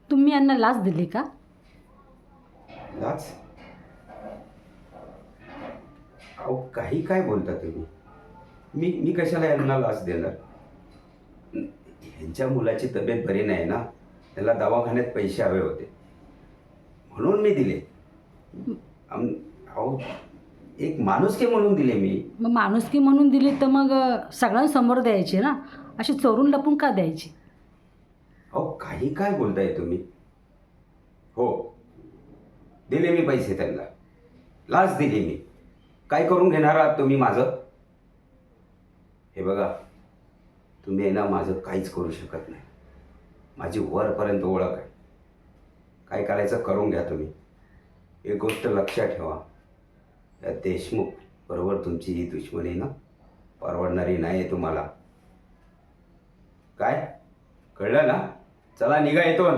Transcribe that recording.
तुम्ही यांना लाच दिली का? लाच? अहो काही काय बोलता तुम्ही? मी मी कशाला यांना लाच देणार? ह्यांच्या मुलाची तब्येत बरी नाही ना, त्याला दवाखान्यात पैसे हवे होते म्हणून मी दिले. अहो एक माणुसकी म्हणून दिले मी. मग माणुसकी म्हणून दिली तर मग सगळ्यांसमोर द्यायची ना, अशी चोरून लपून का द्यायची? अहो काही काय बोलताय तुम्ही? हो, दिले मी पैसे त्यांना, लाच दिली मी. काय करून घेणार आहात तुम्ही माझं? हे बघा, तुम्ही आहे ना माझं काहीच करू शकत नाही. माझी वरपर्यंत ओळख आहे. काय करायचं करून घ्या तुम्ही. एक गोष्ट लक्षात ठेवा, या देशमुख बरोबर तुमची ही दुश्मनी ना परवडणारी नाही आहे तुम्हाला. काय कळलं ना? चला निघा इथून.